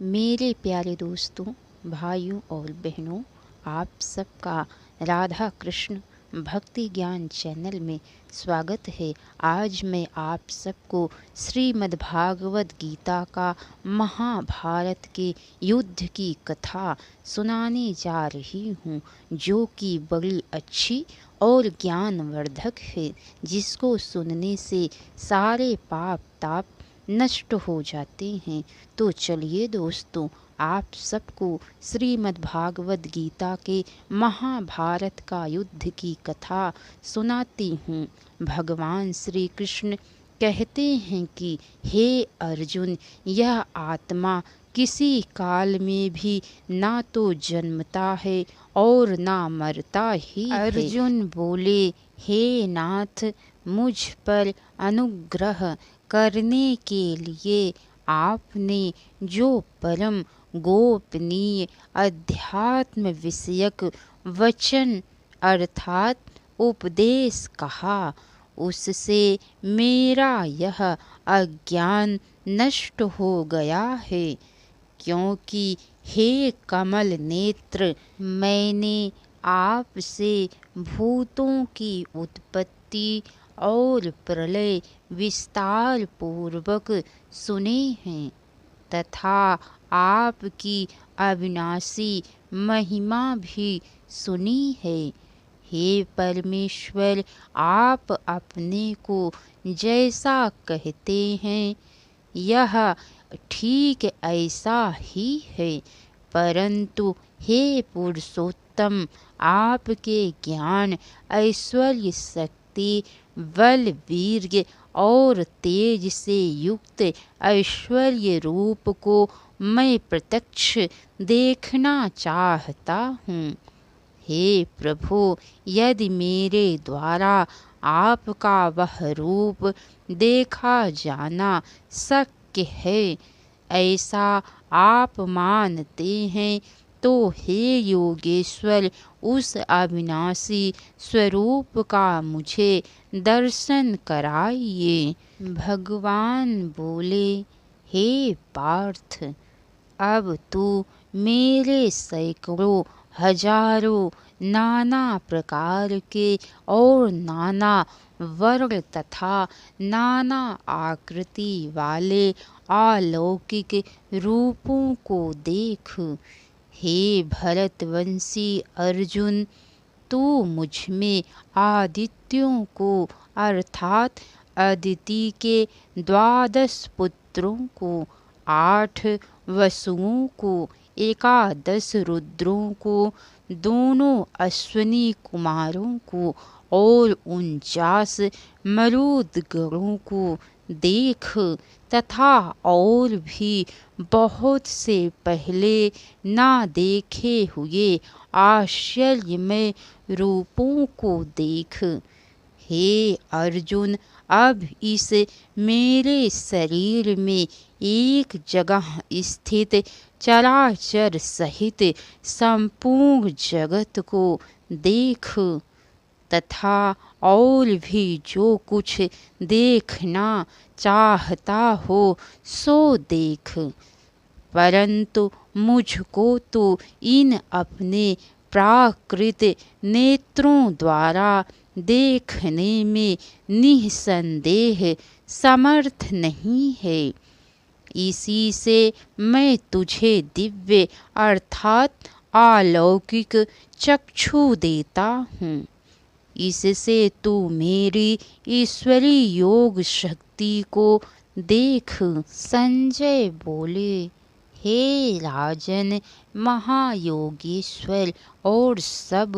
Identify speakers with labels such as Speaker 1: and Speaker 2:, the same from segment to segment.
Speaker 1: मेरे प्यारे दोस्तों, भाइयों और बहनों, आप सबका राधा कृष्ण भक्ति ज्ञान चैनल में स्वागत है। आज मैं आप सबको श्रीमद्भागवत गीता का महाभारत के युद्ध की कथा सुनाने जा रही हूँ, जो कि बड़ी अच्छी और ज्ञानवर्धक है, जिसको सुनने से सारे पाप ताप नष्ट हो जाते हैं। तो चलिए दोस्तों, आप सबको श्रीमद्भागवत गीता के महाभारत का युद्ध की कथा सुनाती हूँ। भगवान श्री कृष्ण कहते हैं कि हे अर्जुन, यह आत्मा किसी काल में भी ना तो जन्मता है और ना मरता ही है। अर्जुन बोले, हे नाथ, मुझ पर अनुग्रह करने के लिए आपने जो परम गोपनीय अध्यात्म विषयक वचन अर्थात उपदेश कहा, उससे मेरा यह अज्ञान नष्ट हो गया है। क्योंकि हे कमल नेत्र, मैंने आपसे भूतों की उत्पत्ति और प्रलय विस्तार पूर्वक सुने हैं तथा आपकी अविनाशी महिमा भी सुनी है। हे परमेश्वर, आप अपने को जैसा कहते हैं यह ठीक ऐसा ही है, परंतु हे पुरुषोत्तम, आपके ज्ञान ऐश्वर्य शक्ति बल वीर्य और तेज से युक्त ऐश्वर्य रूप को मैं प्रत्यक्ष देखना चाहता हूँ। हे प्रभु, यदि मेरे द्वारा आपका वह रूप देखा जाना शक्य है, ऐसा आप मानते हैं, तो हे योगेश्वर, उस अविनाशी स्वरूप का मुझे दर्शन कराइए। भगवान बोले, हे पार्थ, अब तू मेरे सैकड़ों हजारों नाना प्रकार के और नाना वर्ण तथा नाना आकृति वाले अलौकिक रूपों को देख। हे भरतवंशी अर्जुन, तू मुझ में आदित्यों को अर्थात अदिति के 12 पुत्रों को, 8 वसुओं को, 11 रुद्रों को, दोनों अश्विनी कुमारों को और 49 मरुदगणों को देख तथा और भी बहुत से पहले ना देखे हुए आश्चर्यमय रूपों को देख। हे अर्जुन, अब इस मेरे शरीर में एक जगह स्थित चराचर सहित संपूर्ण जगत को देख तथा और भी जो कुछ देखना चाहता हो सो देख, परंतु मुझको तो इन अपने प्राकृत नेत्रों द्वारा देखने में निसंदेह समर्थ नहीं है। इसी से मैं तुझे दिव्य अर्थात अलौकिक चक्षु देता हूँ। इससे तू मेरी ईश्वरी योग शक्ति को देख। संजय बोले, हे राजन, महायोगेश्वर और सब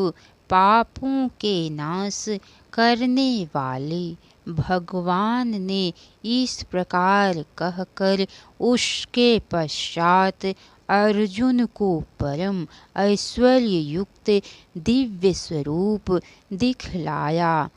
Speaker 1: पापों के नाश करने वाले भगवान ने इस प्रकार कहकर उसके पश्चात अर्जुन को परम ऐश्वर्य युक्त दिव्य स्वरूप दिखलाया।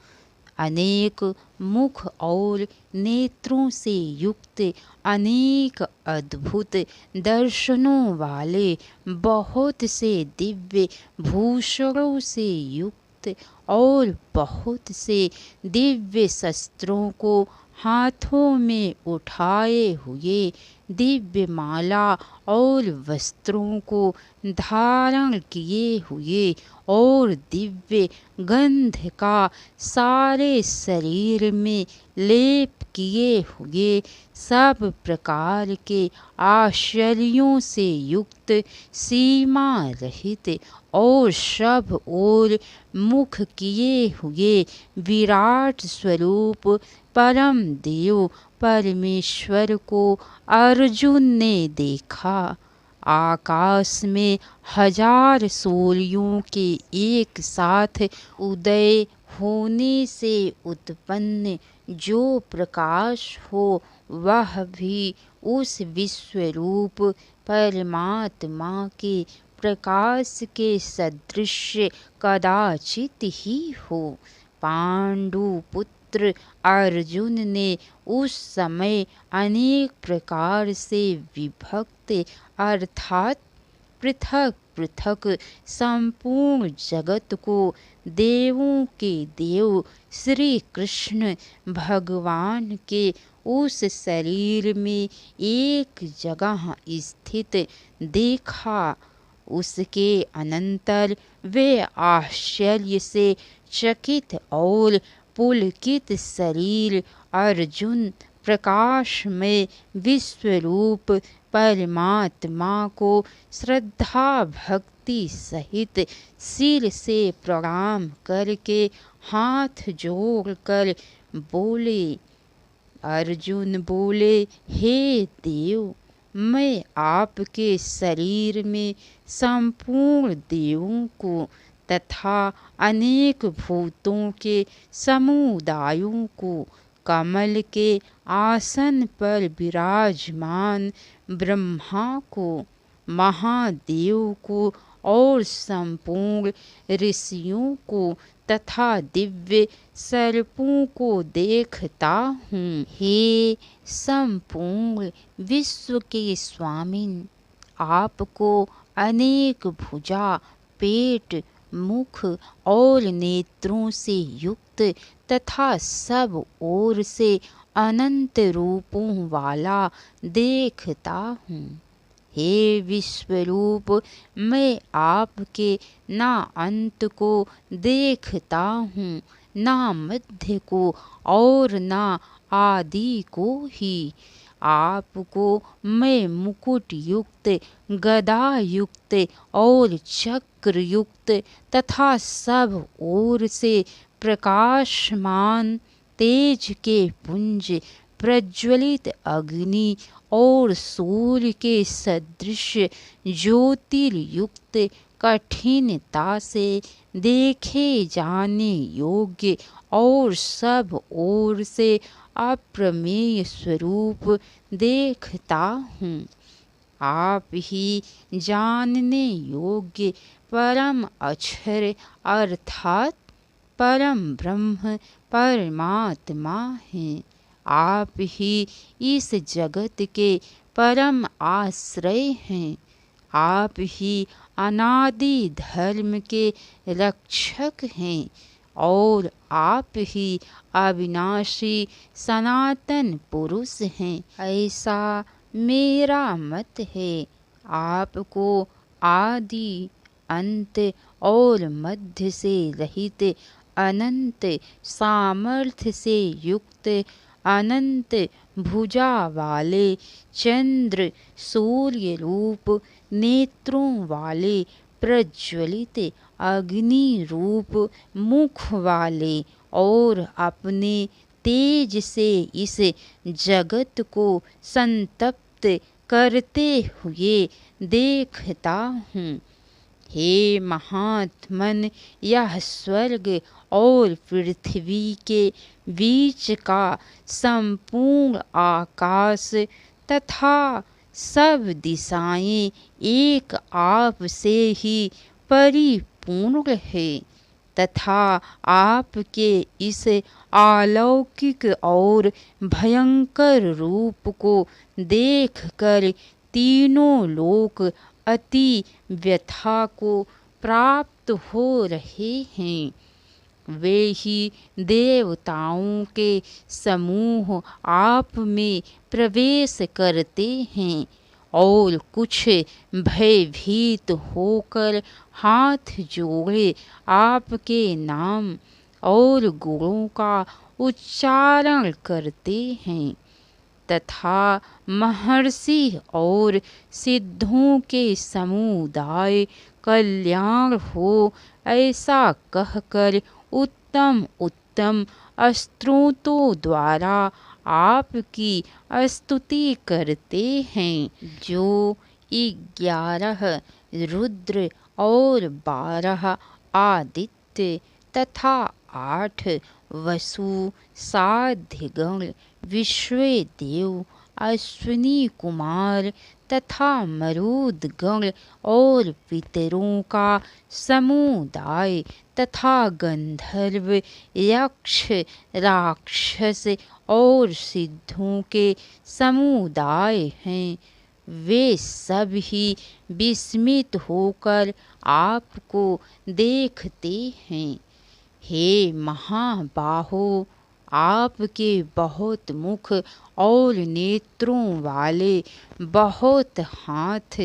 Speaker 1: अनेक मुख और नेत्रों से युक्त, अनेक अद्भुत दर्शनों वाले, बहुत से दिव्य भूषणों से युक्त और बहुत से दिव्य शस्त्रों को हाथों में उठाए हुए दिव्य माला और वस्त्रों को धारण किए हुए और दिव्य गंध का सारे शरीर में लेप किए हुए, सब प्रकार के आश्चर्यों से युक्त, सीमा रहित और सब ओर मुख किए हुए विराट स्वरूप परम देव परमेश्वर को अर्जुन ने देखा। आकाश में हजार सूर्यों के एक साथ उदय होने से उत्पन्न जो प्रकाश हो, वह भी उस विश्वरूप परमात्मा के प्रकाश के सदृश कदाचित ही हो। पांडु पुत्र अर्जुन ने उस समय अनेक प्रकार से विभक्त अर्थात पृथक पृथक संपूर्ण जगत को देवों के देव श्री कृष्ण भगवान के उस शरीर में एक जगह स्थित देखा। उसके अनंतर वे आश्चर्य से चकित और पुलकित शरीर अर्जुन प्रकाश में विश्वरूप परमात्मा को श्रद्धा भक्ति सहित सिर से प्रणाम करके हाथ जोड़कर बोले। अर्जुन बोले, हे देव, मैं आपके शरीर में संपूर्ण देवों को तथा अनेक भूतों के समुदायों को, कमल के आसन पर विराजमान ब्रह्मा को, महादेव को और संपूर्ण ऋषियों को तथा दिव्य सर्पों को देखता हूँ। हे संपूर्ण विश्व के स्वामिन, आपको अनेक भुजा, पेट, मुख और नेत्रों से युक्त तथा सब ओर से अनंत रूपों वाला देखता हूँ। हे विश्वरूप, मैं आपके ना अंत को देखता हूँ, ना मध्य को और ना आदि को ही। आपको मैं मुकुट युक्त, गदा युक्त और चक्र युक्त तथा सब ओर से प्रकाशमान तेज के पुंज, प्रज्वलित अग्नि और सूर्य के सदृश ज्योतिर्युक्त, कठिनता से देखे जाने योग्य और सब ओर से अप्रमेय स्वरूप देखता हूँ। आप ही जानने योग्य परम अक्षर अर्थात परम ब्रह्म परमात्मा हैं। आप ही इस जगत के परम आश्रय हैं। आप ही अनादि धर्म के रक्षक हैं और आप ही अविनाशी सनातन पुरुष हैं, ऐसा मेरा मत है। आपको आदि, अंत और मध्य से रहित, अनंत सामर्थ्य से युक्त, अनंत भुजा वाले, चंद्र सूर्य रूप नेत्रों वाले, प्रज्वलित अग्नि रूप मुख वाले और अपने तेज से इस जगत को संतप्त करते हुए देखता हूँ। हे महात्मन, यह स्वर्ग और पृथ्वी के बीच का संपूर्ण आकाश तथा सब दिशाएं एक आप से ही परिपूर्ण है तथा आपके इस अलौकिक और भयंकर रूप को देखकर तीनों लोक अति व्यथा को प्राप्त हो रहे हैं। वे ही देवताओं के समूह आप में प्रवेश करते हैं और कुछ भयभीत होकर हाथ जोड़े आपके नाम और गुणों का उच्चारण करते हैं तथा महर्षि और सिद्धों के समुदाय कल्याण हो ऐसा कहकर उत्तम उत्तम स्तोत्रों द्वारा आपकी स्तुति करते हैं जो 11 रुद्र और 12 आदित्य तथा 8 वसु साध्यगण विश्वदेव अश्विनी कुमार तथा मरुदगण और पितरों का समुदाय तथा गंधर्व यक्ष राक्षस और सिद्धों के समुदाय हैं वे सब ही विस्मित होकर आपको देखते हैं हे महाबाहो आपके बहुत मुख और नेत्रों वाले बहुत हाथ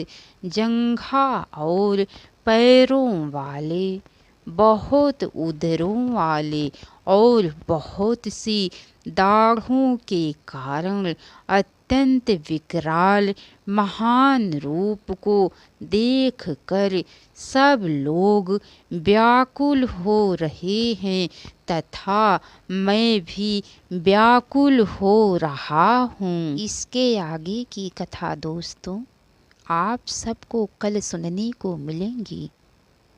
Speaker 1: जंघा और पैरों वाले बहुत उदरों वाले और बहुत सी दाढ़ों के कारण अत्यंत विकराल महान रूप को देखकर सब लोग व्याकुल हो रहे हैं तथा मैं भी व्याकुल हो रहा हूँ। इसके आगे की कथा दोस्तों आप सबको कल सुनने को मिलेंगी।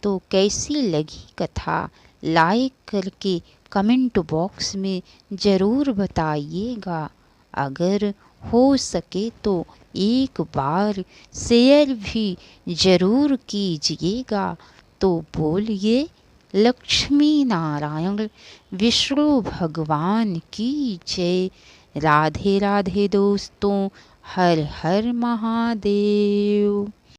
Speaker 1: तो कैसी लगी कथा लाइक करके कमेंट बॉक्स में ज़रूर बताइएगा। अगर हो सके तो एक बार शेयर भी ज़रूर कीजिएगा। तो बोलिए लक्ष्मी नारायण विष्णु भगवान की जय। राधे राधे दोस्तों, हर हर महादेव।